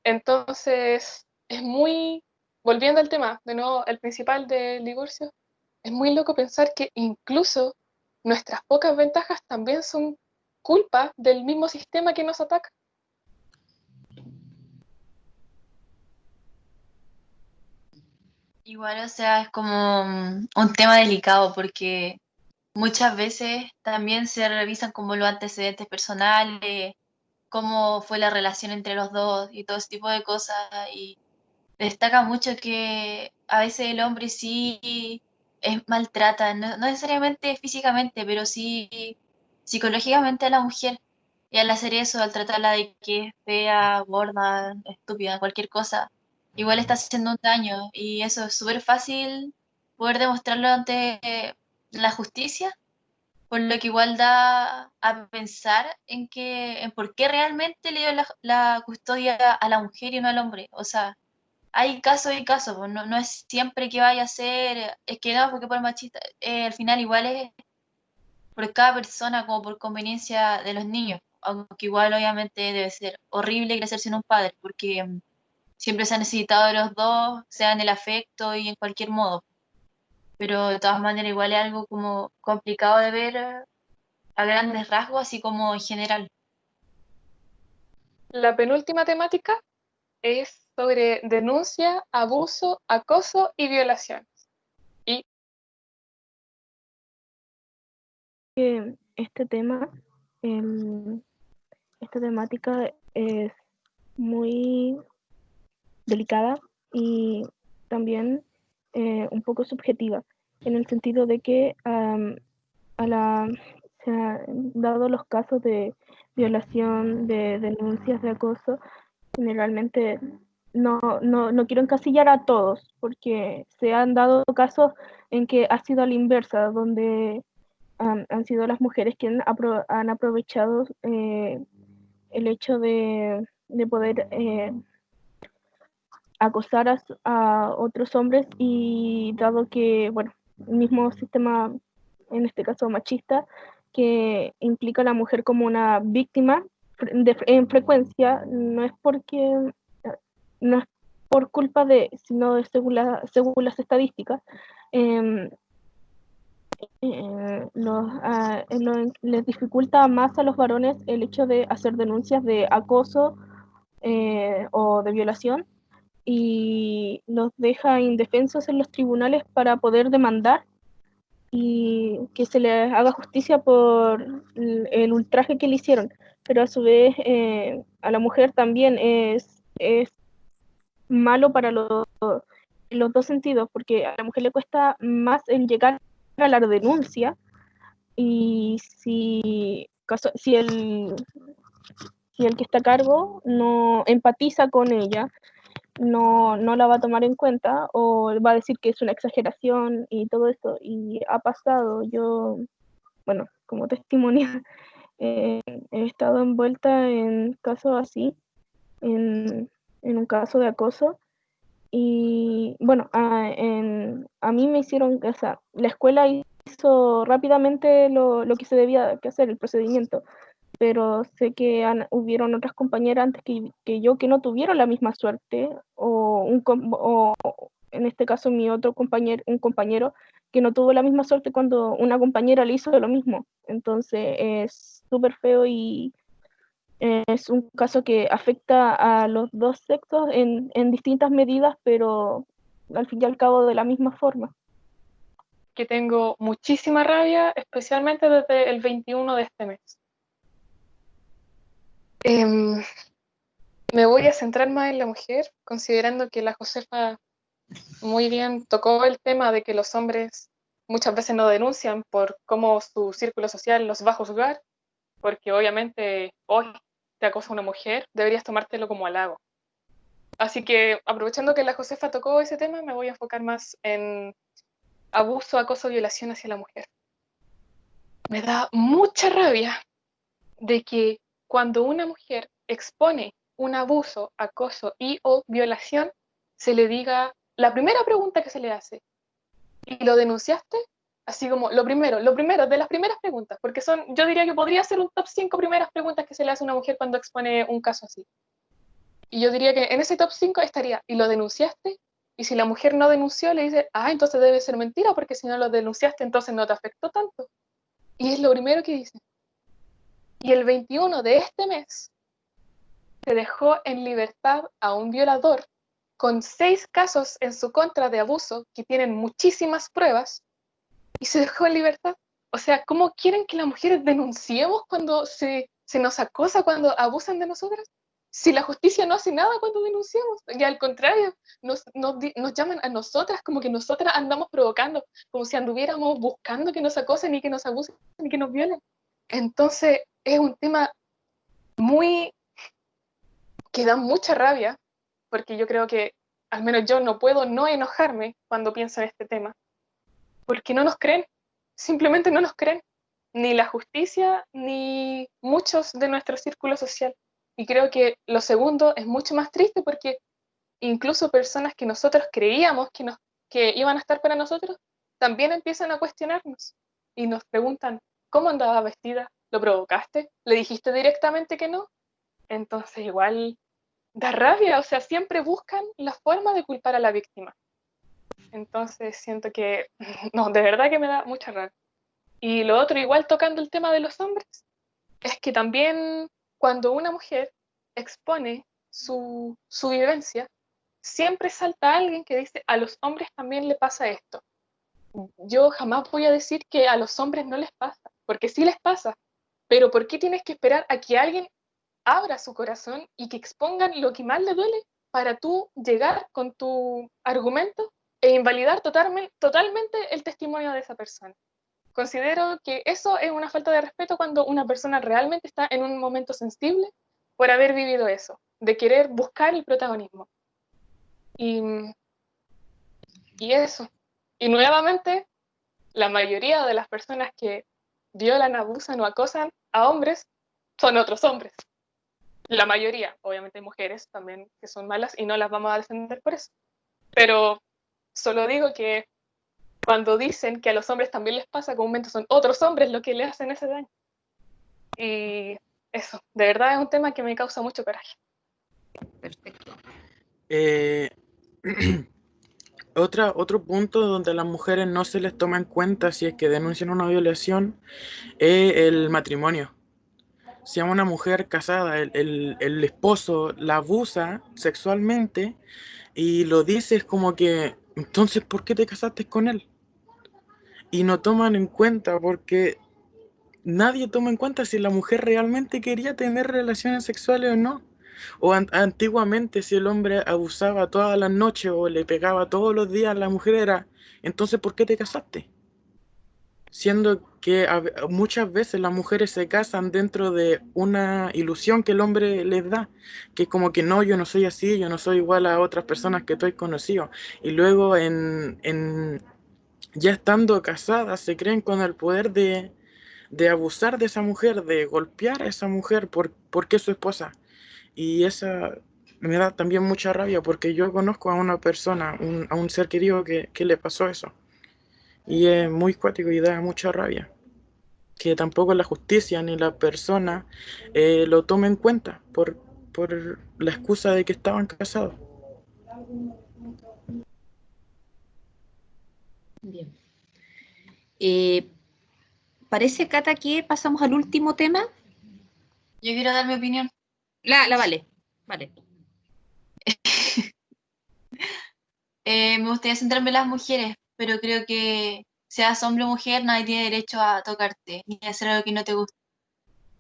Entonces, es muy, volviendo al tema, de nuevo, el principal del divorcio, es muy loco pensar que incluso nuestras pocas ventajas también son culpa del mismo sistema que nos ataca. Igual, o sea, es como un tema delicado porque muchas veces también se revisan como los antecedentes personales, cómo fue la relación entre los dos y todo ese tipo de cosas. Y destaca mucho que a veces el hombre sí maltrata, no necesariamente físicamente, pero sí psicológicamente a la mujer. Y al hacer eso, al tratarla de que es fea, gorda, estúpida, cualquier cosa, igual está haciendo un daño. Y eso es súper fácil poder demostrarlo ante la justicia, por lo que igual da a pensar en por qué realmente le dio la custodia a la mujer y no al hombre. O sea, hay casos y casos, pues, no es siempre que vaya a ser, es que no, porque por machista, al final igual es por cada persona como por conveniencia de los niños, aunque igual obviamente debe ser horrible crecer sin un padre, porque siempre se ha necesitado de los dos, sea en el afecto y en cualquier modo, pero de todas maneras igual es algo como complicado de ver a grandes rasgos, así como en general. La penúltima temática es sobre denuncia, abuso, acoso y violación. Y Este tema, esta temática es muy delicada y también un poco subjetiva, en el sentido de que se han dado los casos de violación, de denuncias de acoso, generalmente no quiero encasillar a todos, porque se han dado casos en que ha sido a la inversa, donde han sido las mujeres quienes han aprovechado el hecho de poder acosar a otros hombres, y dado que, bueno, el mismo sistema, en este caso machista, que implica a la mujer como una víctima, en frecuencia, no es no es por culpa de, sino según las estadísticas, les dificulta más a los varones el hecho de hacer denuncias de acoso o de violación, y los deja indefensos en los tribunales para poder demandar y que se les haga justicia por el ultraje que le hicieron. Pero a su vez a la mujer también es malo para los dos sentidos, porque a la mujer le cuesta más el llegar a la denuncia, y si el que está a cargo no empatiza con ella, no la va a tomar en cuenta o va a decir que es una exageración y todo esto. Y ha pasado, yo, bueno, como testimonio, he estado envuelta en casos así, en un caso de acoso. Y bueno, a mí me hicieron, o sea, la escuela hizo rápidamente lo que se debía que hacer, el procedimiento, pero sé que hubieron otras compañeras antes que yo que no tuvieron la misma suerte, o en este caso mi otro compañero, un compañero que no tuvo la misma suerte cuando una compañera le hizo lo mismo. Entonces es súper feo y es un caso que afecta a los dos sexos en distintas medidas, pero al fin y al cabo de la misma forma. Que tengo muchísima rabia, especialmente desde el 21 de este mes. Me voy a centrar más en la mujer, considerando que la Josefa muy bien tocó el tema de que los hombres muchas veces no denuncian por cómo su círculo social los va a juzgar, porque obviamente hoy te acosa una mujer, deberías tomártelo como halago. Así que aprovechando que la Josefa tocó ese tema, me voy a enfocar más en abuso, acoso, violación hacia la mujer. Me da mucha rabia de que cuando una mujer expone un abuso, acoso y o violación, se le diga, la primera pregunta que se le hace, ¿y lo denunciaste? Así como lo primero, de las primeras preguntas, porque yo diría que podría ser un top 5 primeras preguntas que se le hace a una mujer cuando expone un caso así. Y yo diría que en ese top 5 estaría, ¿y lo denunciaste? Y si la mujer no denunció, le dice, entonces debe ser mentira, porque si no lo denunciaste, entonces no te afectó tanto. Y es lo primero que dice. Y el 21 de este mes se dejó en libertad a un violador con 6 casos en su contra de abuso que tienen muchísimas pruebas, y se dejó en libertad. O sea, ¿cómo quieren que las mujeres denunciemos cuando se nos acosa, cuando abusan de nosotras? Si la justicia no hace nada cuando denunciamos, y al contrario, nos llaman a nosotras como que nosotras andamos provocando, como si anduviéramos buscando que nos acosen y que nos abusen y que nos violen. Entonces, es un tema muy que da mucha rabia, porque yo creo que al menos yo no puedo no enojarme cuando pienso en este tema, porque no nos creen, simplemente no nos creen, ni la justicia, ni muchos de nuestro círculo social. Y creo que lo segundo es mucho más triste porque incluso personas que nosotros creíamos que iban a estar para nosotros, también empiezan a cuestionarnos y nos preguntan, ¿cómo andaba vestida? ¿Lo provocaste? ¿Le dijiste directamente que no? Entonces igual da rabia, o sea, siempre buscan la forma de culpar a la víctima. Entonces siento que, no, de verdad que me da mucha rabia. Y lo otro, igual tocando el tema de los hombres, es que también cuando una mujer expone su vivencia, siempre salta alguien que dice, a los hombres también le pasa esto. Yo jamás voy a decir que a los hombres no les pasa, porque sí les pasa, pero ¿por qué tienes que esperar a que alguien abra su corazón y que expongan lo que más le duele para tú llegar con tu argumento e invalidar totalmente el testimonio de esa persona? Considero que eso es una falta de respeto cuando una persona realmente está en un momento sensible por haber vivido eso, de querer buscar el protagonismo. Y eso. Y nuevamente, la mayoría de las personas que violan, abusan o acosan a hombres son otros hombres. La mayoría, obviamente hay mujeres también que son malas y no las vamos a defender por eso. Pero solo digo que cuando dicen que a los hombres también les pasa, comúnmente son otros hombres los que le hacen ese daño. Y eso, de verdad es un tema que me causa mucho coraje. Perfecto. Otro punto donde a las mujeres no se les toma en cuenta si es que denuncian una violación es el matrimonio. Si a una mujer casada el esposo la abusa sexualmente y lo dices como que, entonces, ¿por qué te casaste con él? Y no toman en cuenta porque nadie toma en cuenta si la mujer realmente quería tener relaciones sexuales o no. O antiguamente si el hombre abusaba todas las noches o le pegaba todos los días a la mujer era, entonces ¿por qué te casaste? Siendo que muchas veces las mujeres se casan dentro de una ilusión que el hombre les da, que es como que no, yo no soy así, yo no soy igual a otras personas que estoy conocido. Y luego ya estando casadas se creen con el poder de abusar de esa mujer, de golpear a esa mujer porque es su esposa. Y esa me da también mucha rabia porque yo conozco a una persona, a un ser querido que le pasó eso. Y es muy cuático y da mucha rabia. Que tampoco la justicia ni la persona lo tome en cuenta por la excusa de que estaban casados. Bien. Parece, Cata, que pasamos al último tema. Yo quiero dar mi opinión. La Vale. Vale. Me gustaría centrarme en las mujeres, pero creo que seas hombre o mujer, nadie tiene derecho a tocarte ni a hacer algo que no te guste.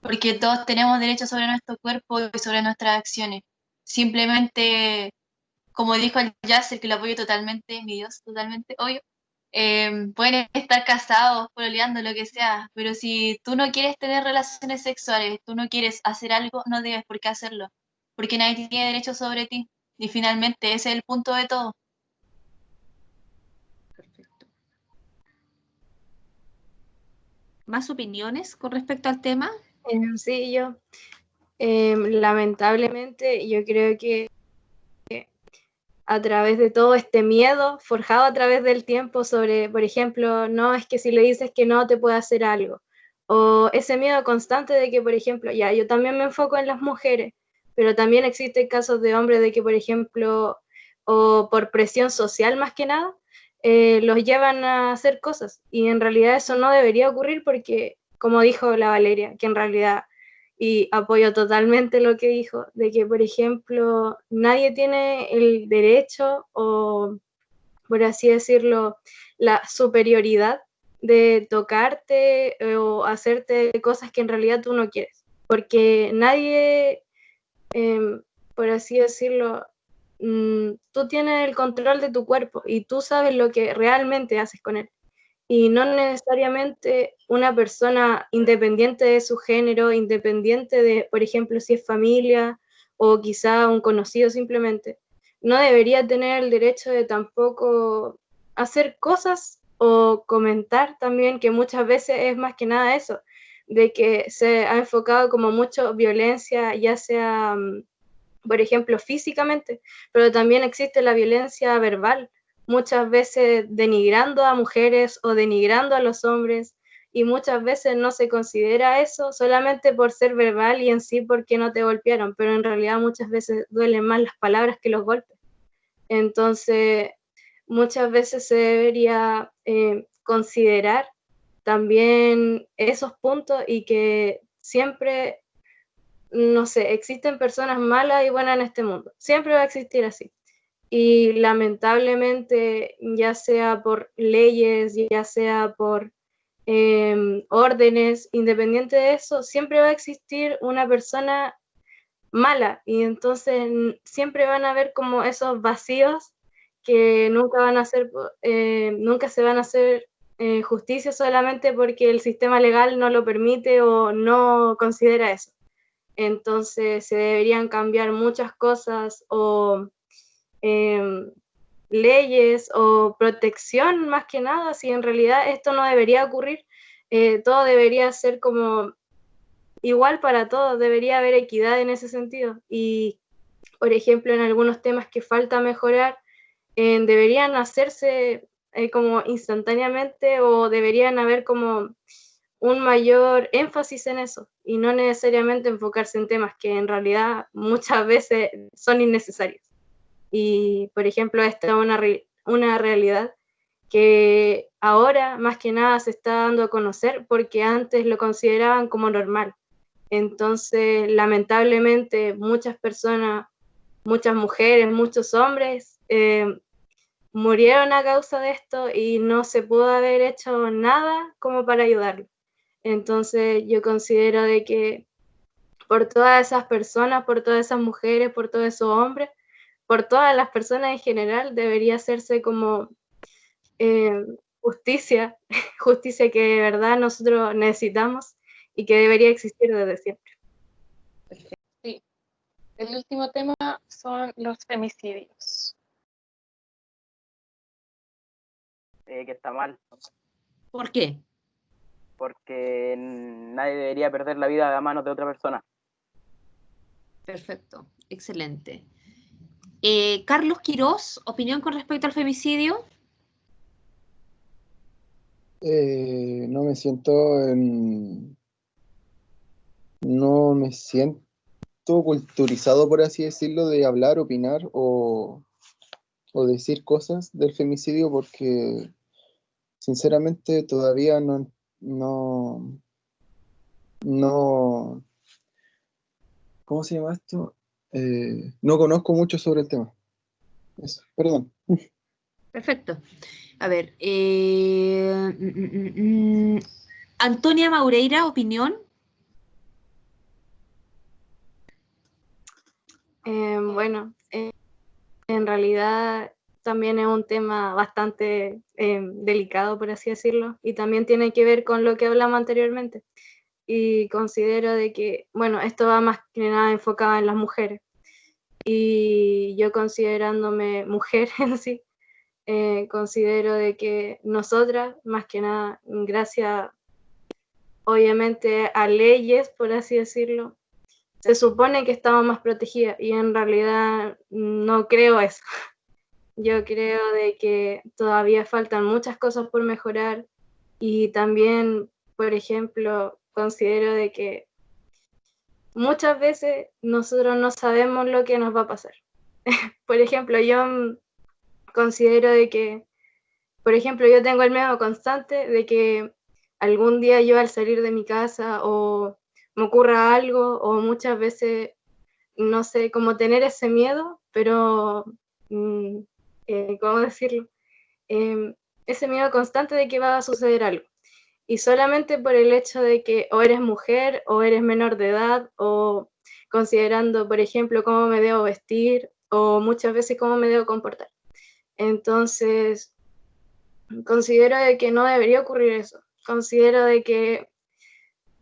Porque todos tenemos derecho sobre nuestro cuerpo y sobre nuestras acciones. Simplemente, como dijo el Yasser, que lo apoyo totalmente, mi Dios, totalmente, obvio, pueden estar casados, pololeando, lo que sea, pero si tú no quieres tener relaciones sexuales, tú no quieres hacer algo, no debes por qué hacerlo, porque nadie tiene derecho sobre ti. Y finalmente, ese es el punto de todo. Perfecto. ¿Más opiniones con respecto al tema? Sí, yo. Lamentablemente, yo creo que a través de todo este miedo forjado a través del tiempo sobre, por ejemplo, no es que si le dices que no te puede hacer algo, o ese miedo constante de que, por ejemplo, ya, yo también me enfoco en las mujeres, pero también existen casos de hombres de que, por ejemplo, o por presión social más que nada, los llevan a hacer cosas, y en realidad eso no debería ocurrir porque, como dijo la Valeria, que en realidad y apoyo totalmente lo que dijo, de que, por ejemplo, nadie tiene el derecho o, por así decirlo, la superioridad de tocarte o hacerte cosas que en realidad tú no quieres, porque nadie, por así decirlo, tú tienes el control de tu cuerpo y tú sabes lo que realmente haces con él y no necesariamente una persona independiente de su género, independiente de, por ejemplo, si es familia o quizá un conocido simplemente, no debería tener el derecho de tampoco hacer cosas o comentar también, que muchas veces es más que nada eso, de que se ha enfocado como mucho violencia, ya sea, por ejemplo, físicamente, pero también existe la violencia verbal, muchas veces denigrando a mujeres o denigrando a los hombres, y muchas veces no se considera eso solamente por ser verbal y en sí porque no te golpearon, pero en realidad muchas veces duelen más las palabras que los golpes. Entonces, muchas veces se debería considerar también esos puntos y que siempre, no sé, existen personas malas y buenas en este mundo, siempre va a existir así. Y lamentablemente, ya sea por leyes, ya sea por órdenes, independiente de eso, siempre va a existir una persona mala y entonces siempre van a haber como esos vacíos que nunca van a ser, nunca se van a hacer justicia solamente porque el sistema legal no lo permite o no considera eso. Entonces se deberían cambiar muchas cosas o leyes o protección más que nada, si en realidad esto no debería ocurrir, todo debería ser como igual para todos, debería haber equidad en ese sentido. Y, por ejemplo, en algunos temas que falta mejorar, deberían hacerse como instantáneamente o deberían haber como un mayor énfasis en eso y no necesariamente enfocarse en temas que en realidad muchas veces son innecesarios. Y, por ejemplo, esta es una realidad que ahora más que nada se está dando a conocer porque antes lo consideraban como normal. Entonces, lamentablemente, muchas personas, muchas mujeres, muchos hombres murieron a causa de esto y no se pudo haber hecho nada como para ayudarlo. Entonces, yo considero de que por todas esas personas, por todas esas mujeres, por todos esos hombres, por todas las personas en general, debería hacerse como justicia, justicia que de verdad nosotros necesitamos y que debería existir desde siempre. Sí. El último tema son los femicidios. Que está mal, ¿Por qué? porque nadie debería perder la vida a manos de otra persona. Perfecto, excelente. Carlos Quirós, opinión con respecto al femicidio. No me siento no me siento culturizado, por así decirlo, de hablar, opinar o decir cosas del femicidio porque sinceramente todavía no, ¿cómo se llama esto? No conozco mucho sobre el tema. Eso, perdón. Perfecto. A ver, Antonia Maureira, opinión. Bueno, en realidad también es un tema bastante delicado, por así decirlo, y también tiene que ver con lo que hablamos anteriormente. Y considero de que, bueno, esto va más que nada enfocado en las mujeres. Y yo considerándome mujer en sí, considero de que nosotras, más que nada, gracias obviamente a leyes, por así decirlo, se supone que estamos más protegidas y en realidad no creo eso. Yo creo de que todavía faltan muchas cosas por mejorar y también, por ejemplo, considero de que muchas veces nosotros no sabemos lo que nos va a pasar. Por ejemplo, yo considero de que, por ejemplo, yo tengo el miedo constante de que algún día yo al salir de mi casa o me ocurra algo o muchas veces, no sé, como tener ese miedo, pero, ¿cómo decirlo? Ese miedo constante de que va a suceder algo. Y solamente por el hecho de que o eres mujer o eres menor de edad o considerando, por ejemplo, cómo me debo vestir o muchas veces cómo me debo comportar. Entonces, considero de que no debería ocurrir eso. Considero de que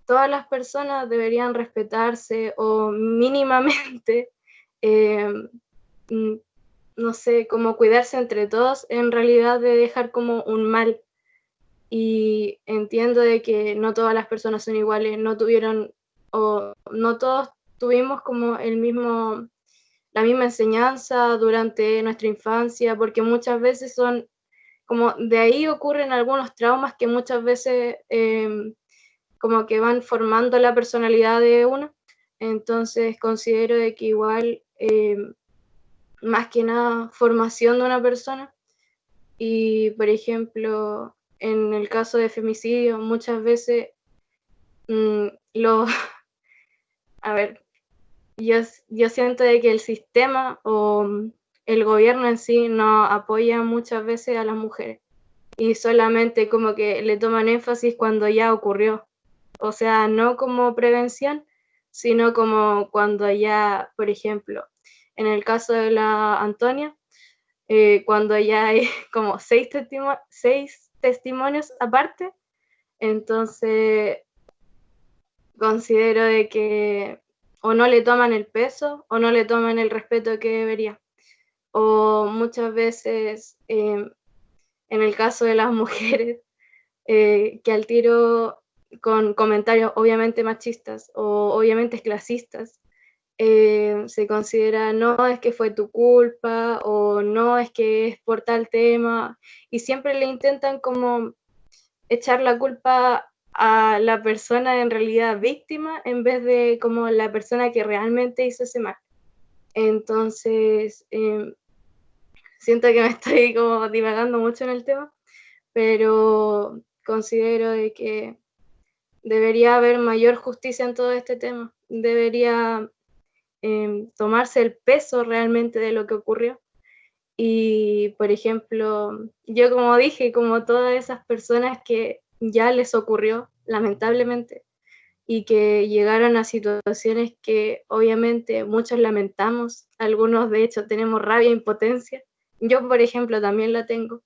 todas las personas deberían respetarse o mínimamente, no sé, como cuidarse entre todos, en realidad de dejar como un mal. Y entiendo de que no todas las personas son iguales, no tuvieron o no todos tuvimos como la misma enseñanza durante nuestra infancia, porque muchas veces son como de ahí ocurren algunos traumas que muchas veces como que van formando la personalidad de uno. Entonces considero de que igual más que nada formación de una persona y por ejemplo en el caso de femicidio muchas veces a ver, yo siento de que el sistema o el gobierno en sí no apoya muchas veces a las mujeres y solamente como que le toman énfasis cuando ya ocurrió. O sea, no como prevención, sino como cuando ya, por ejemplo, en el caso de la Antonia, cuando ya hay como seis testimonios aparte, entonces considero de que o no le toman el peso o no le toman el respeto que debería. O muchas veces, en el caso de las mujeres, que al tiro con comentarios obviamente machistas o obviamente clasistas, se considera no es que fue tu culpa o no es que es por tal tema y siempre le intentan como echar la culpa a la persona en realidad víctima en vez de como la persona que realmente hizo ese mal. Entonces, siento que me estoy como divagando mucho en el tema, pero considero de que debería haber mayor justicia en todo este tema. Debería tomarse el peso realmente de lo que ocurrió. Y, por ejemplo, yo como dije, como todas esas personas que ya les ocurrió, lamentablemente, y que llegaron a situaciones que obviamente muchos lamentamos, algunos de hecho tenemos rabia e impotencia. Yo, por ejemplo, también la tengo.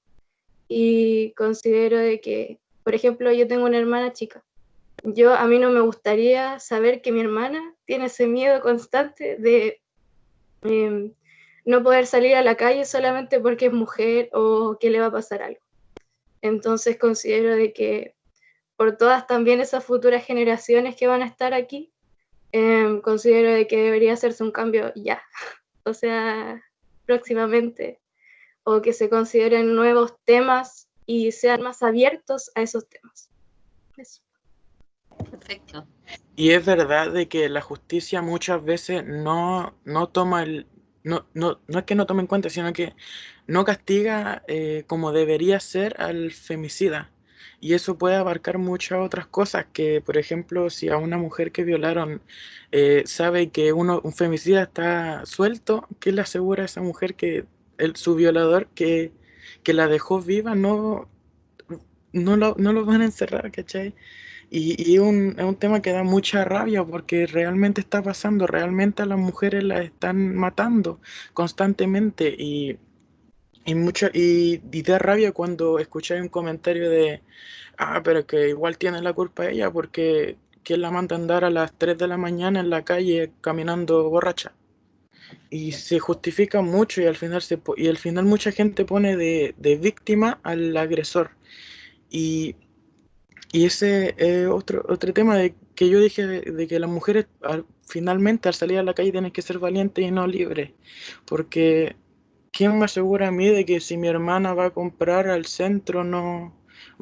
Y considero de que, por ejemplo, yo tengo una hermana chica. A mí no me gustaría saber que mi hermana tiene ese miedo constante de no poder salir a la calle solamente porque es mujer o que le va a pasar algo. Entonces considero de que por todas también esas futuras generaciones que van a estar aquí, considero de que debería hacerse un cambio ya, o sea, próximamente, o que se consideren nuevos temas y sean más abiertos a esos temas. Eso. Perfecto. Y es verdad de que la justicia muchas veces no toma no es que no tome en cuenta, sino que no castiga como debería ser al femicida. Y eso puede abarcar muchas otras cosas, que por ejemplo, si a una mujer que violaron sabe que un femicida está suelto, ¿qué le asegura a esa mujer que su violador que la dejó viva no lo van a encerrar, ¿cachai? Y es un tema que da mucha rabia porque realmente está pasando, realmente a las mujeres las están matando constantemente y da rabia cuando escucháis un comentario de, pero que igual tiene la culpa ella porque ¿quién la manda a andar a las 3 de la mañana en la calle caminando borracha? Y se justifica mucho y y al final mucha gente pone de víctima al agresor. Y y ese es otro tema de que yo dije de que las mujeres finalmente al salir a la calle tienen que ser valientes y no libres. Porque ¿quién me asegura a mí de que si mi hermana va a comprar al centro no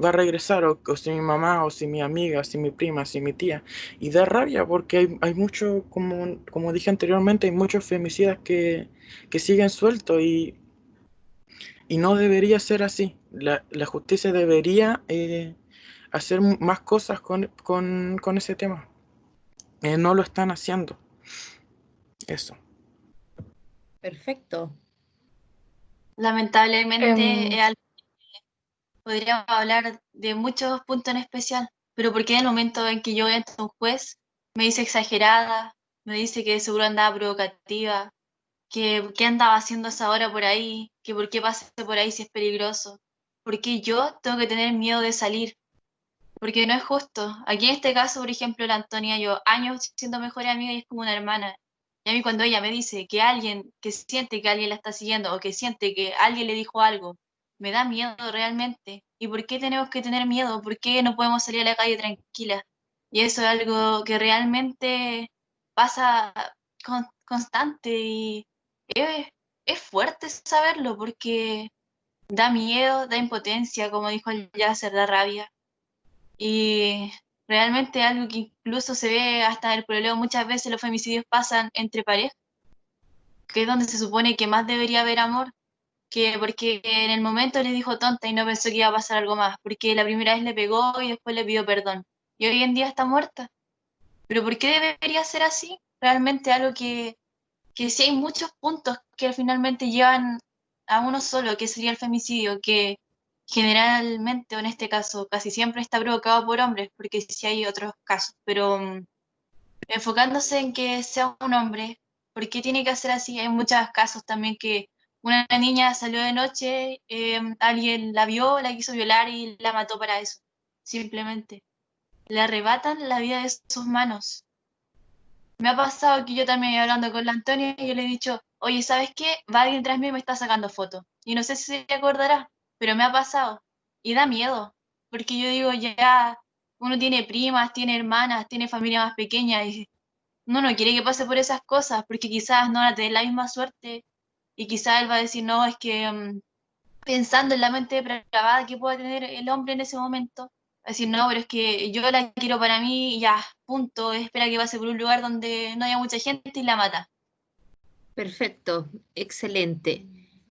va a regresar? O si mi mamá, o si mi amiga, si mi prima, si mi tía. Y da rabia porque hay mucho, como dije anteriormente, hay muchos femicidas que siguen sueltos y no debería ser así. La justicia debería hacer más cosas con ese tema. No lo están haciendo. Eso. Perfecto. Lamentablemente, podríamos hablar de muchos puntos en especial, pero porque en el momento en que yo entro a un juez, me dice exagerada, me dice que seguro andaba provocativa, que qué andaba haciendo esa hora por ahí, que por qué pasé por ahí si es peligroso, porque yo tengo que tener miedo de salir, porque no es justo. Aquí en este caso, por ejemplo, la Antonia, yo años siendo mejor amiga y es como una hermana. Y a mí cuando ella me dice que alguien, que siente que alguien la está siguiendo o que siente que alguien le dijo algo, me da miedo realmente. ¿Y por qué tenemos que tener miedo? ¿Por qué no podemos salir a la calle tranquila? Y eso es algo que realmente pasa constante y es, es fuerte saberlo porque da miedo, da impotencia, como dijo el Yasser, da rabia. Y realmente algo que incluso se ve hasta en el problema, muchas veces los femicidios pasan entre parejas, que es donde se supone que más debería haber amor, que porque en el momento le dijo tonta y no pensó que iba a pasar algo más, porque la primera vez le pegó y después le pidió perdón. Y hoy en día está muerta. Pero ¿por qué debería ser así? Realmente algo que sí hay muchos puntos que finalmente llevan a uno solo, que sería el femicidio, que generalmente, o en este caso, casi siempre está provocado por hombres, porque sí hay otros casos, pero enfocándose en que sea un hombre, ¿por qué tiene que ser así? Hay muchos casos también que una niña salió de noche, alguien la vio, la quiso violar y la mató para eso, simplemente. Le arrebatan la vida de sus manos. Me ha pasado que yo también hablando con la Antonia y yo le he dicho, oye, ¿sabes qué? Va alguien tras mí y me está sacando fotos. Y no sé si se acordará, pero me ha pasado. Y da miedo, porque yo digo, ya, uno tiene primas, tiene hermanas, tiene familia más pequeña y uno no quiere que pase por esas cosas, porque quizás no van a tener la misma suerte y quizás él va a decir, no, es que pensando en la mente depravada que pueda tener el hombre en ese momento, Decir, no, pero es que yo la quiero para mí y ya, punto. Espera que pase por un lugar donde no haya mucha gente y la mata. Perfecto, excelente.